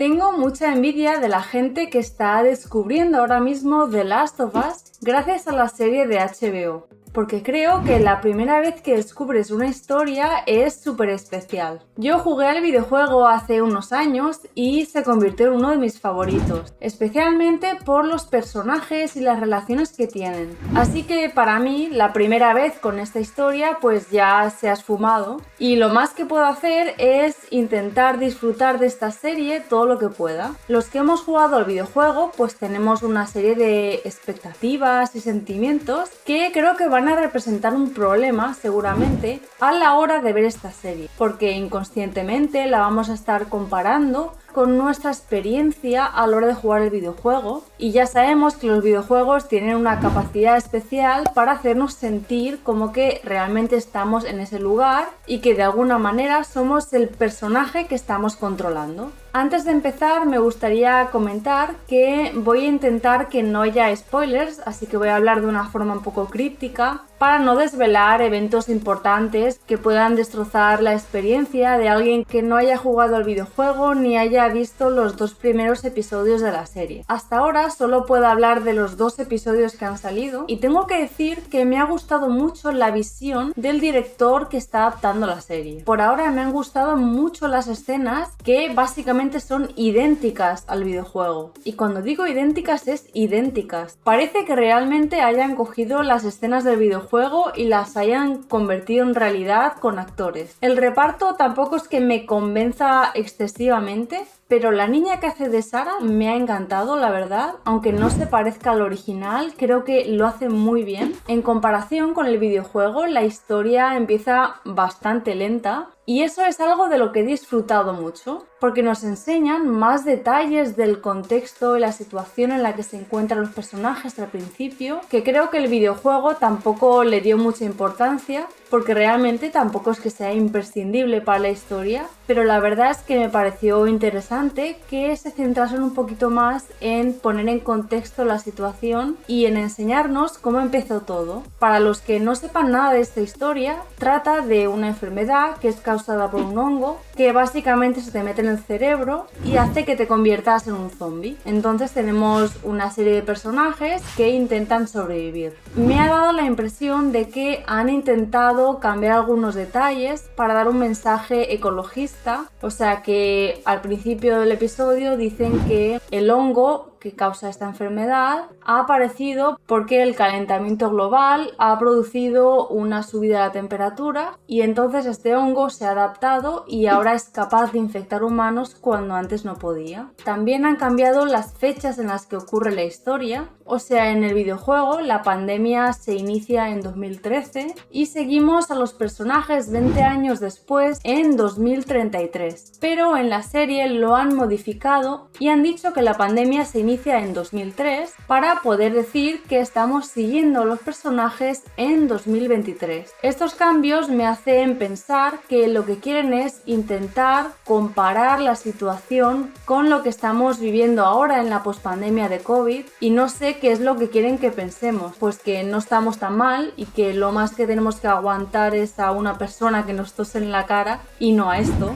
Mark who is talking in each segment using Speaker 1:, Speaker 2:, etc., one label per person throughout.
Speaker 1: Tengo mucha envidia de la gente que está descubriendo ahora mismo The Last of Us gracias a la serie de HBO. Porque creo que la primera vez que descubres una historia es súper especial. Yo jugué al videojuego hace unos años y se convirtió en uno de mis favoritos, especialmente por los personajes y las relaciones que tienen. Así que para mí, la primera vez con esta historia pues ya se ha esfumado y lo más que puedo hacer es intentar disfrutar de esta serie todo lo que pueda. Los que hemos jugado al videojuego pues tenemos una serie de expectativas y sentimientos que creo que van a representar un problema seguramente a la hora de ver esta serie, porque inconscientemente la vamos a estar comparando con nuestra experiencia a la hora de jugar el videojuego, y ya sabemos que los videojuegos tienen una capacidad especial para hacernos sentir como que realmente estamos en ese lugar y que de alguna manera somos el personaje que estamos controlando. Antes de empezar me gustaría comentar que voy a intentar que no haya spoilers, así que voy a hablar de una forma un poco críptica para no desvelar eventos importantes que puedan destrozar la experiencia de alguien que no haya jugado al videojuego ni haya visto los 2 primeros episodios de la serie. Hasta ahora solo puedo hablar de los 2 episodios que han salido y tengo que decir que me ha gustado mucho la visión del director que está adaptando la serie. Por ahora me han gustado mucho las escenas que básicamente son idénticas al videojuego. Y cuando digo idénticas es idénticas. Parece que realmente hayan cogido las escenas del videojuego y las hayan convertido en realidad con actores. El reparto tampoco es que me convenza excesivamente, pero la niña que hace de Sarah me ha encantado, la verdad. Aunque no se parezca al original, creo que lo hace muy bien. En comparación con el videojuego, la historia empieza bastante lenta. Y eso es algo de lo que he disfrutado mucho, porque nos enseñan más detalles del contexto y la situación en la que se encuentran los personajes al principio, que creo que el videojuego tampoco le dio mucha importancia, porque realmente tampoco es que sea imprescindible para la historia, pero la verdad es que me pareció interesante que se centrasen un poquito más en poner en contexto la situación y en enseñarnos cómo empezó todo. Para los que no sepan nada de esta historia, trata de una enfermedad que es causada por un hongo que básicamente se te mete en el cerebro y hace que te conviertas en un zombie. Entonces tenemos una serie de personajes que intentan sobrevivir. Me ha dado la impresión de que han intentado cambiar algunos detalles para dar un mensaje ecologista, o sea que al principio del episodio dicen que el hongo que causa esta enfermedad ha aparecido porque el calentamiento global ha producido una subida de la temperatura y entonces este hongo se ha adaptado y ahora es capaz de infectar humanos cuando antes no podía. También han cambiado las fechas en las que ocurre la historia, o sea, en el videojuego la pandemia se inicia en 2013 y seguimos a los personajes 20 años después en 2033, pero en la serie lo han modificado y han dicho que la pandemia se inicia en 2003 para poder decir que estamos siguiendo a los personajes en 2023. Estos cambios me hacen pensar que lo que quieren es intentar comparar la situación con lo que estamos viviendo ahora en la pospandemia de COVID, y no sé qué es lo que quieren que pensemos, pues que no estamos tan mal y que lo más que tenemos que aguantar es a una persona que nos tose en la cara y no a esto.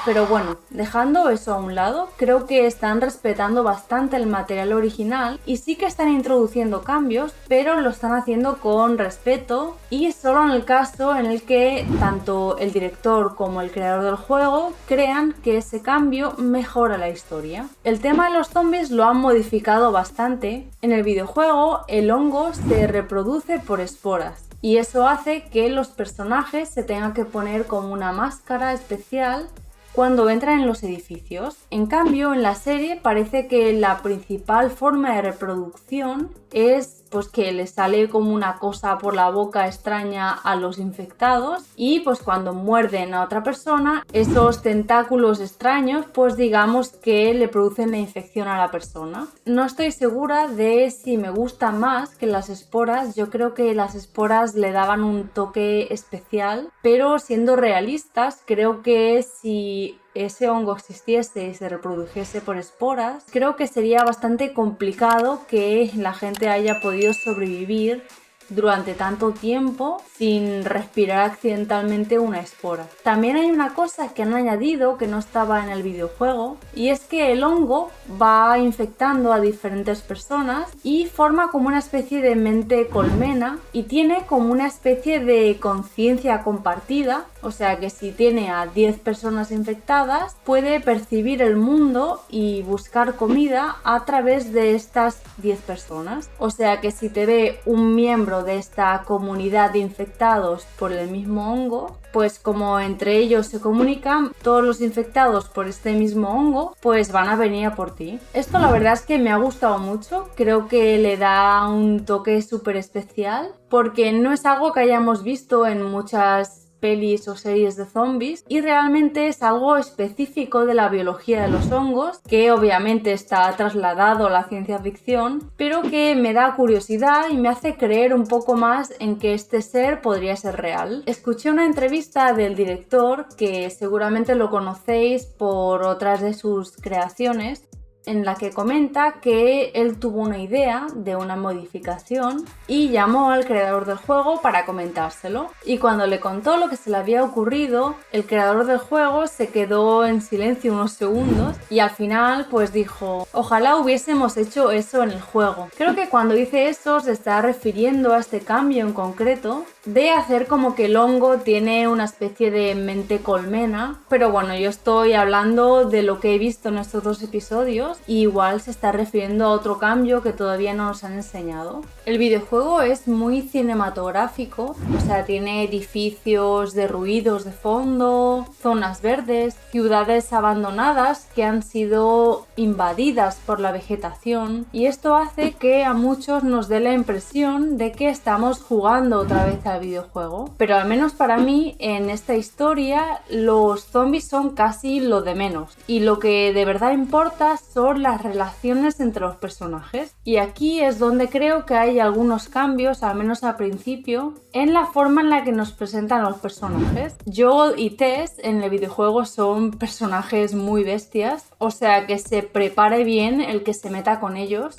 Speaker 1: Pero bueno, dejando eso a un lado, creo que están respetando bastante el material original y sí que están introduciendo cambios, pero lo están haciendo con respeto y solo en el caso en el que tanto el director como el creador del juego crean que ese cambio mejora la historia. El tema de los zombies lo han modificado bastante. En el videojuego el hongo se reproduce por esporas, y eso hace que los personajes se tengan que poner como una máscara especial cuando entran en los edificios. En cambio, en la serie parece que la principal forma de reproducción es pues que les sale como una cosa por la boca extraña a los infectados, y pues cuando muerden a otra persona, esos tentáculos extraños pues digamos que le producen la infección a la persona. No estoy segura de si me gusta más que las esporas. Yo creo que las esporas le daban un toque especial, pero siendo realistas, creo que si ese hongo existiese y se reprodujese por esporas, creo que sería bastante complicado que la gente haya podido sobrevivir durante tanto tiempo sin respirar accidentalmente una espora. También hay una cosa que han añadido que no estaba en el videojuego, y es que el hongo va infectando a diferentes personas y forma como una especie de mente colmena y tiene como una especie de conciencia compartida, o sea que si tiene a 10 personas infectadas puede percibir el mundo y buscar comida a través de estas 10 personas. O sea que si te ve un miembro de esta comunidad de infectados por el mismo hongo, pues como entre ellos se comunican, todos los infectados por este mismo hongo, pues van a venir a por ti. Esto la verdad es que me ha gustado mucho, creo que le da un toque súper especial, porque no es algo que hayamos visto en muchas pelis o series de zombies y realmente es algo específico de la biología de los hongos que obviamente está trasladado a la ciencia ficción, pero que me da curiosidad y me hace creer un poco más en que este ser podría ser real. Escuché una entrevista del director, que seguramente lo conocéis por otras de sus creaciones, en la que comenta que él tuvo una idea de una modificación y llamó al creador del juego para comentárselo. Y cuando le contó lo que se le había ocurrido, el creador del juego se quedó en silencio unos segundos y al final pues dijo: ojalá hubiésemos hecho eso en el juego. Creo que cuando dice eso se está refiriendo a este cambio en concreto de hacer como que el hongo tiene una especie de mente colmena, pero bueno, yo estoy hablando de lo que he visto en estos 2 episodios y igual se está refiriendo a otro cambio que todavía no nos han enseñado. El videojuego es muy cinematográfico, o sea, tiene edificios de ruidos de fondo, zonas verdes, ciudades abandonadas que han sido invadidas por la vegetación, y esto hace que a muchos nos dé la impresión de que estamos jugando otra vez al videojuego. Pero al menos para mí, en esta historia, los zombies son casi lo de menos, y lo que de verdad importa son las relaciones entre los personajes. Y aquí es donde creo que hay algunos cambios, al menos al principio, en la forma en la que nos presentan los personajes. Joel y Tess en el videojuego son personajes muy bestias, o sea que se prepare bien el que se meta con ellos.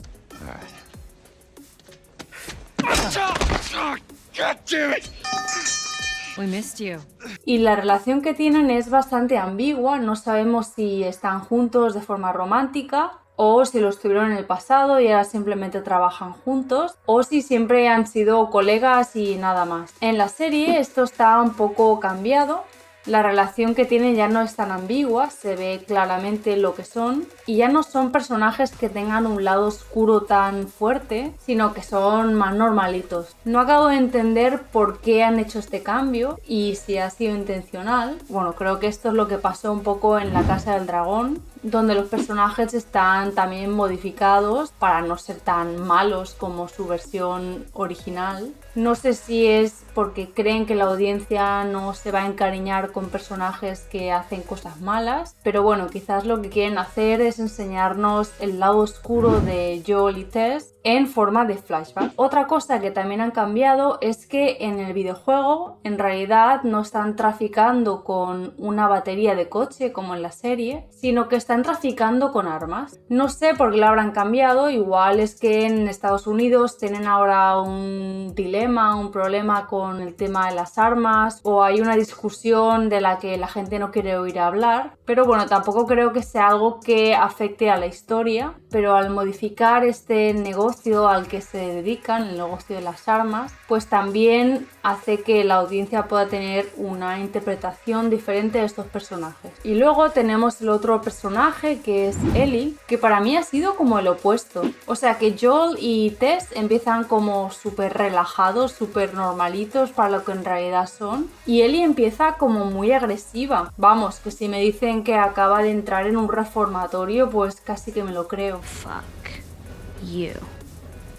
Speaker 2: We missed you.
Speaker 1: Y la relación que tienen es bastante ambigua, no sabemos si están juntos de forma romántica o si lo estuvieron en el pasado y ahora simplemente trabajan juntos, o si siempre han sido colegas y nada más. En la serie esto está un poco cambiado. La relación que tienen ya no es tan ambigua, se ve claramente lo que son, y ya no son personajes que tengan un lado oscuro tan fuerte, sino que son más normalitos. No acabo de entender por qué han hecho este cambio y si ha sido intencional. Bueno, creo que esto es lo que pasó un poco en La Casa del Dragón, donde los personajes están también modificados para no ser tan malos como su versión original. No sé si es porque creen que la audiencia no se va a encariñar con personajes que hacen cosas malas, pero bueno, quizás lo que quieren hacer es enseñarnos el lado oscuro de Joel y Tess en forma de flashback. Otra cosa que también han cambiado es que en el videojuego en realidad no están traficando con una batería de coche como en la serie, sino que están traficando con armas. No sé por qué lo habrán cambiado, igual es que en Estados Unidos tienen ahora un dilema, un problema con el tema de las armas, o hay una discusión de la que la gente no quiere oír hablar, pero bueno, tampoco creo que sea algo que afecte a la historia, pero al modificar este negocio al que se dedican, el negocio de las armas, pues también hace que la audiencia pueda tener una interpretación diferente de estos personajes. Y luego tenemos el otro personaje que es Ellie, que para mí ha sido como el opuesto. O sea que Joel y Tess empiezan como súper relajados, súper normalitos para lo que en realidad son, y Ellie empieza como muy agresiva. Vamos, que si me dicen que acaba de entrar en un reformatorio, pues casi que me lo creo.
Speaker 2: Fuck you.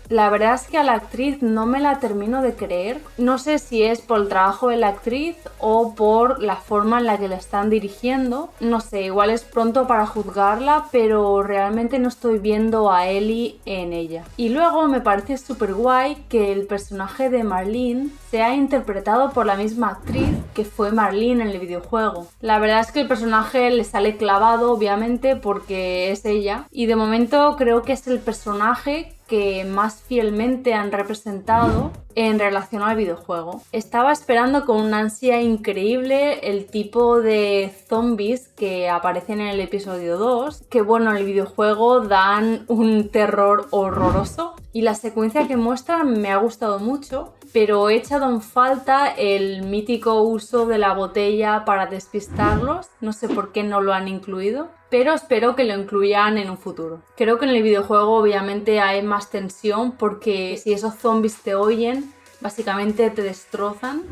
Speaker 1: La verdad es que a la actriz no me la termino de creer. No sé si es por el trabajo de la actriz o por la forma en la que la están dirigiendo. No sé, igual es pronto para juzgarla, pero realmente no estoy viendo a Ellie en ella. Y luego me parece súper guay que el personaje de Marlene sea interpretado por la misma actriz que fue Marlene en el videojuego. La verdad es que el personaje le sale clavado, obviamente, porque es ella. Y de momento creo que es el personaje que más fielmente han representado en relación al videojuego. Estaba esperando con una ansia increíble el tipo de zombies que aparecen en el episodio 2, que bueno, en el videojuego dan un terror horroroso y la secuencia que muestran me ha gustado mucho, pero he echado en falta el mítico uso de la botella para despistarlos. No sé por qué no lo han incluido, pero espero que lo incluyan en un futuro. Creo que en el videojuego obviamente hay más tensión porque si esos zombies te oyen, básicamente te destrozan.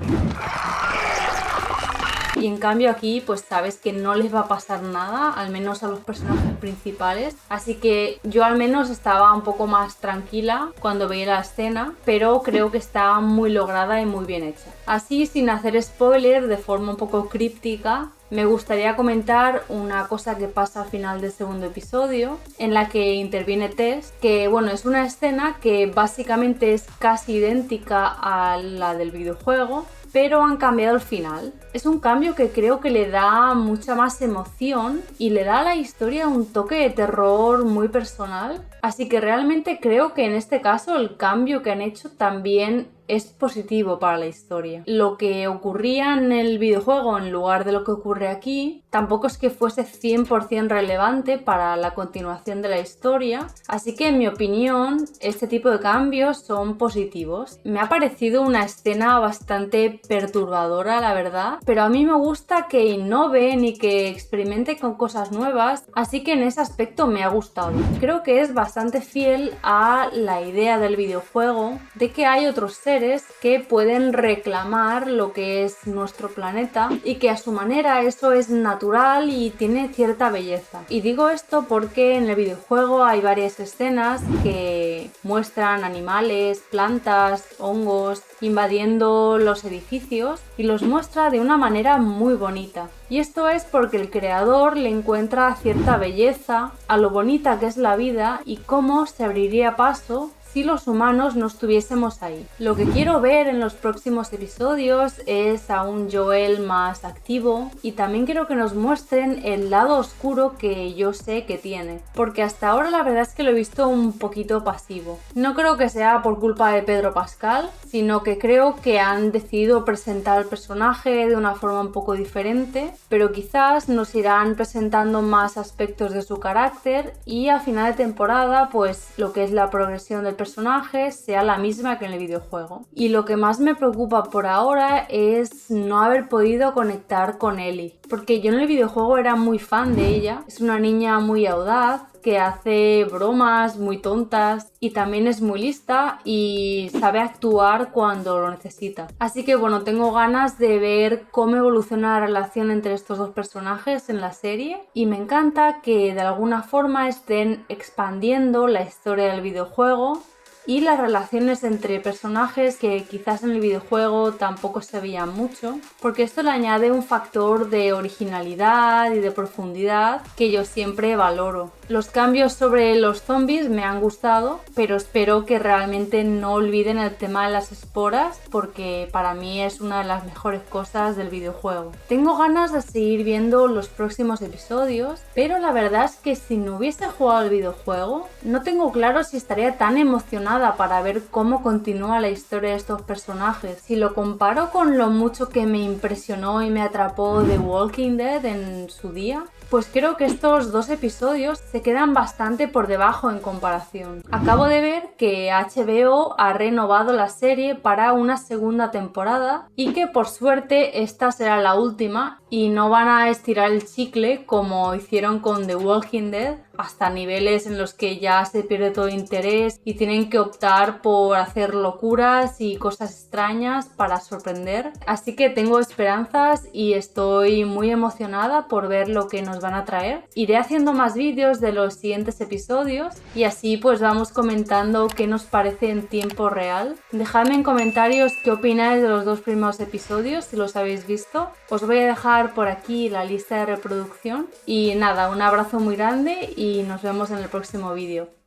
Speaker 1: Y en cambio aquí pues sabes que no les va a pasar nada, al menos a los personajes principales. Así que yo al menos estaba un poco más tranquila cuando veía la escena, pero creo que está muy lograda y muy bien hecha. Así, sin hacer spoiler, de forma un poco críptica, me gustaría comentar una cosa que pasa al final del segundo episodio, en la que interviene Tess, que bueno, es una escena que básicamente es casi idéntica a la del videojuego, pero han cambiado el final. Es un cambio que creo que le da mucha más emoción y le da a la historia un toque de terror muy personal. Así que realmente creo que en este caso el cambio que han hecho también es positivo para la historia. Lo que ocurría en el videojuego en lugar de lo que ocurre aquí tampoco es que fuese 100% relevante para la continuación de la historia, así que en mi opinión este tipo de cambios son positivos. Me ha parecido una escena bastante perturbadora, la verdad, pero a mí me gusta que innoven y que experimente con cosas nuevas, así que en ese aspecto me ha gustado. Creo que es bastante fiel a la idea del videojuego de que hay otros seres que pueden reclamar lo que es nuestro planeta y que a su manera eso es natural y tiene cierta belleza. Y digo esto porque en el videojuego hay varias escenas que muestran animales, plantas, hongos invadiendo los edificios y los muestra de una manera muy bonita. Y esto es porque el creador le encuentra cierta belleza a lo bonita que es la vida y cómo se abriría paso si los humanos no estuviésemos ahí. Lo que quiero ver en los próximos episodios es a un Joel más activo y también quiero que nos muestren el lado oscuro que yo sé que tiene, porque hasta ahora la verdad es que lo he visto un poquito pasivo. No creo que sea por culpa de Pedro Pascal, sino que creo que han decidido presentar al personaje de una forma un poco diferente, pero quizás nos irán presentando más aspectos de su carácter y a final de temporada pues lo que es la progresión del personaje sea la misma que en el videojuego. Y lo que más me preocupa por ahora es no haber podido conectar con Ellie, porque yo en el videojuego era muy fan de ella. Es una niña muy audaz, que hace bromas muy tontas y también es muy lista y sabe actuar cuando lo necesita. Así que bueno, tengo ganas de ver cómo evoluciona la relación entre estos dos personajes en la serie y me encanta que de alguna forma estén expandiendo la historia del videojuego y las relaciones entre personajes que quizás en el videojuego tampoco se veían mucho, porque esto le añade un factor de originalidad y de profundidad que yo siempre valoro. Los cambios sobre los zombies me han gustado, pero espero que realmente no olviden el tema de las esporas, porque para mí es una de las mejores cosas del videojuego. Tengo ganas de seguir viendo los próximos episodios, pero la verdad es que si no hubiese jugado el videojuego, no tengo claro si estaría tan emocionada para ver cómo continúa la historia de estos personajes. Si lo comparo con lo mucho que me impresionó y me atrapó The Walking Dead en su día, pues creo que estos dos episodios se quedan bastante por debajo en comparación. Acabo de ver que HBO ha renovado la serie para una segunda temporada y que por suerte esta será la última y no van a estirar el chicle como hicieron con The Walking Dead hasta niveles en los que ya se pierde todo interés y tienen que optar por hacer locuras y cosas extrañas para sorprender. Así que tengo esperanzas y estoy muy emocionada por ver lo que nos van a traer. Iré haciendo más vídeos de los siguientes episodios y así pues vamos comentando qué nos parece en tiempo real. Dejadme en comentarios qué opináis de los dos primeros episodios si los habéis visto. Os voy a dejar por aquí la lista de reproducción y nada, un abrazo muy grande y nos vemos en el próximo vídeo.